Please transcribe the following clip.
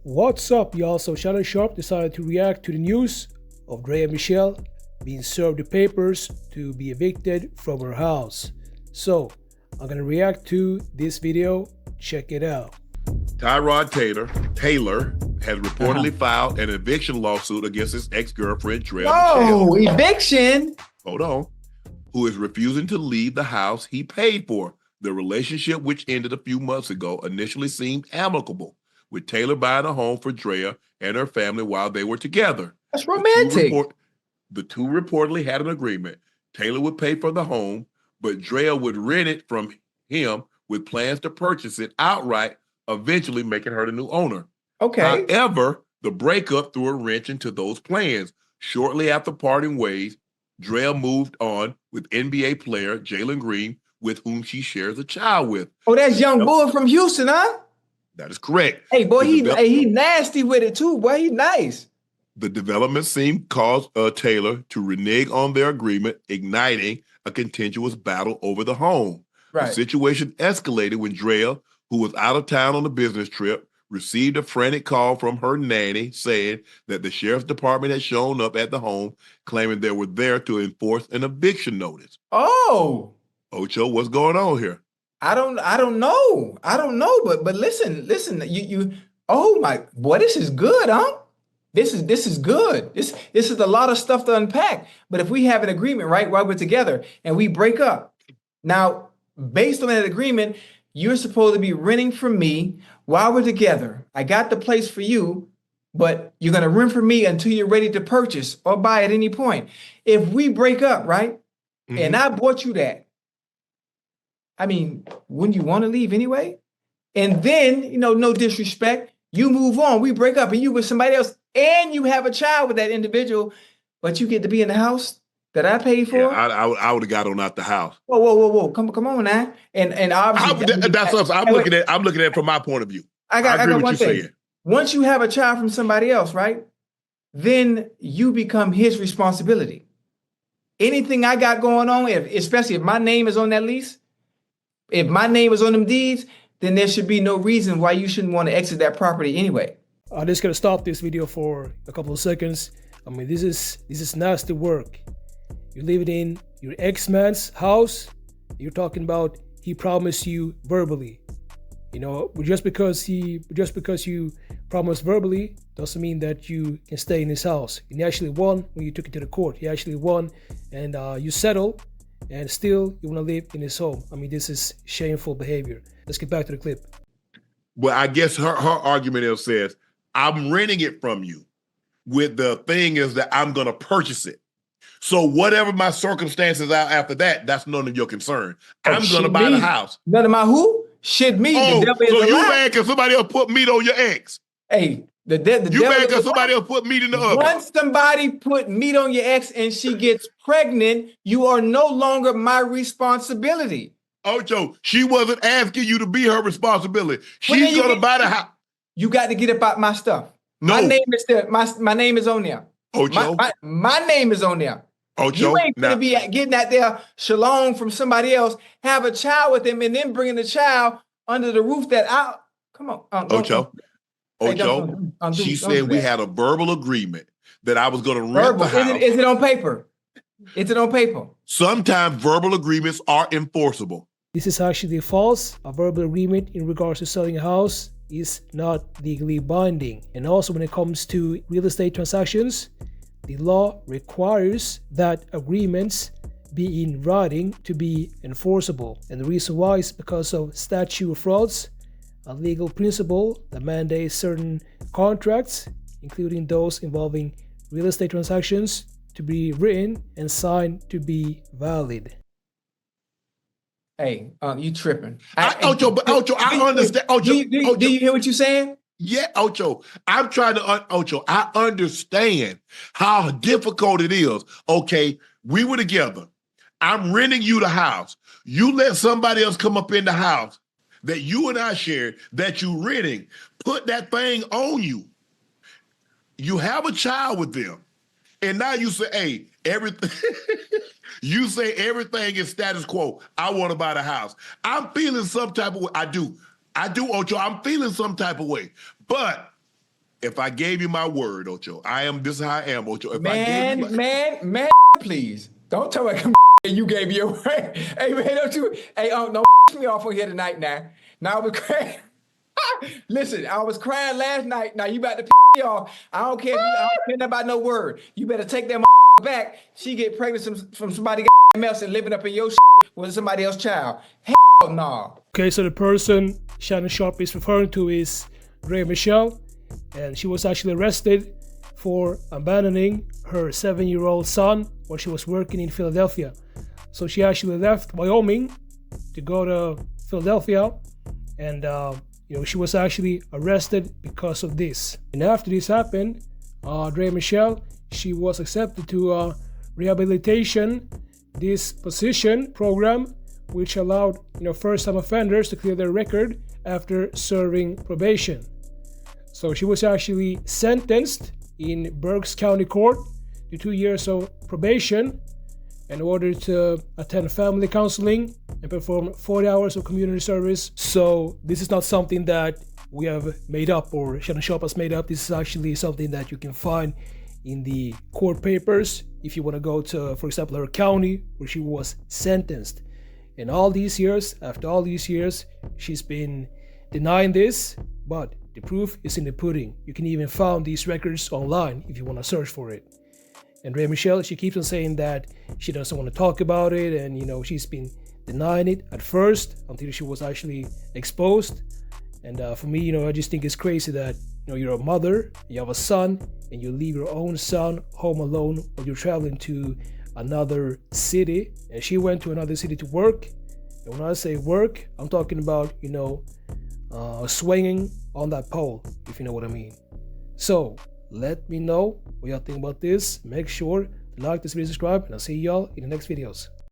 What's up, y'all? So Shannon Sharpe decided to react to the news of Draya Michele being served the papers to be evicted from her house. So I'm gonna react to this video. Check it out. Tyrod Taylor has reportedly filed an eviction lawsuit against his ex-girlfriend, Draya Oh, Michele. eviction. Hold on. Who is refusing to leave the house he paid for. The relationship, which ended a few months ago, initially seemed amicable, with Taylor buying a home for Draya and her family while they were together. That's romantic. The two reportedly had an agreement. Taylor would pay for the home, but Draya would rent it from him with plans to purchase it outright, eventually making her the new owner. Okay. However, the breakup threw a wrench into those plans. Shortly after parting ways, Draya moved on with NBA player Jalen Green, with whom she shares a child with. Oh, that's young boy from Houston, huh? That is correct. Hey, boy, he nasty with it too. Boy, he nice. The development seemed caused Taylor to renege on their agreement, igniting a contentious battle over the home. Right. The situation escalated when Draya, who was out of town on a business trip, received a frantic call from her nanny saying that the sheriff's department had shown up at the home, claiming they were there to enforce an eviction notice. Oh. Ocho, what's going on here? I don't know. But listen, you oh my boy, this is good, huh? This is good. This is a lot of stuff to unpack. But if we have an agreement, right, while we're together and we break up, now based on that agreement, you're supposed to be renting from me while we're together. I got the place for you, but you're gonna rent from me until you're ready to purchase or buy at any point. If we break up, right, and I bought you that, I mean, wouldn't you want to leave anyway? And then, you know, no disrespect, you move on, we break up and you with somebody else and you have a child with that individual, but you get to be in the house that I paid for? Yeah, I would have got on out the house. Whoa. Come on now. And obviously that's what I'm looking at. I'm looking at it from my point of view. I agree with one you thing. saying. Once you have a child from somebody else, right? Then you become his responsibility. Anything I got going on, especially if my name is on that lease, if my name is on them deeds, then there should be no reason why you shouldn't want to exit that property anyway. I'm just gonna stop this video for a couple of seconds. I mean, this is nasty work. You're living in your ex-man's house. You're talking about he promised you verbally. You know, just because you promised verbally doesn't mean that you can stay in his house. And you actually won when you took it to the court. You actually won, and you settled, and still you want to live in his home. I mean, this is shameful behavior. Let's get back to the clip. Well, I guess her argument says, I'm renting it from you. With the thing is that I'm going to purchase it. So whatever my circumstances are after that, that's none of your concern. I'm going to buy the house. None of my who? Shit me. Oh, so you mad because somebody else put meat on your ex? Hey, you mad because somebody else put meat in the oven? Once somebody put meat on your ex and she gets pregnant, you are no longer my responsibility. Ocho, she wasn't asking you to be her responsibility. She's going to buy the house. You got to get about my stuff. No. My name is there. My name is on there. Ocho. My name is on there. Ocho. You ain't going to be getting out there shalom from somebody else, have a child with them, and then bringing the child under the roof that I... Come on. Ocho. She said we had a verbal agreement that I was going to rent the house. Is it on paper? Is it on paper? Sometimes verbal agreements are enforceable. This is actually false. A verbal agreement in regards to selling a house is not legally binding. And also when it comes to real estate transactions, the law requires that agreements be in writing to be enforceable. And the reason why is because of statute of frauds, a legal principle that mandates certain contracts, including those involving real estate transactions, to be written and signed to be valid. Hey, you tripping. Ocho, I understand. Ocho, do you hear what you're saying? Yeah, Ocho. I'm trying to, Ocho, I understand how difficult it is. Okay, we were together. I'm renting you the house. You let somebody else come up in the house that you and I shared, that you renting, put that thing on you. You have a child with them. And now you say, hey, everything, you say everything is status quo. I want to buy the house. I'm feeling some type of way. I do, Ocho. I'm feeling some type of way. But if I gave you my word, Ocho, this is how I am, Ocho. If I gave you man, please. Don't tell me you gave your word. Hey, man, don't me off on here tonight now. Now I was crying. Listen, I was crying last night. Now you about to me off. I don't care about no word. You better take that back. She get pregnant from somebody else and living up in your with somebody else's child. Hell no. Okay, so the person Shannon Sharpe is referring to is Draya Michele, and she was actually arrested for abandoning her 7-year-old son while she was working in Philadelphia. So she actually left Wyoming to go to Philadelphia, and she was actually arrested because of this. And after this happened, Draya Michele, she was accepted to rehabilitation disposition program, which allowed first-time offenders to clear their record after serving probation. So she was actually sentenced in Berks County Court to 2 years of probation in order to attend family counseling and perform 40 hours of community service. So this is not something that we have made up or Shannon Sharpe has made up. This is actually something that you can find in the court papers if you want to go to, for example, her county where she was sentenced. And after all these years, she's been denying this, but the proof is in the pudding. You can even find these records online if you want to search for it. And Draya Michele, she keeps on saying that she doesn't want to talk about it, and she's been denying it at first until she was actually exposed. And for me, I just think it's crazy that you're a mother, you have a son, and you leave your own son home alone while you're traveling to another city. And she went to another city to work. And when I say work, I'm talking about swinging on that pole, if you know what I mean. So let me know what y'all think about this. Make sure to like this video, subscribe, and I'll see y'all in the next videos.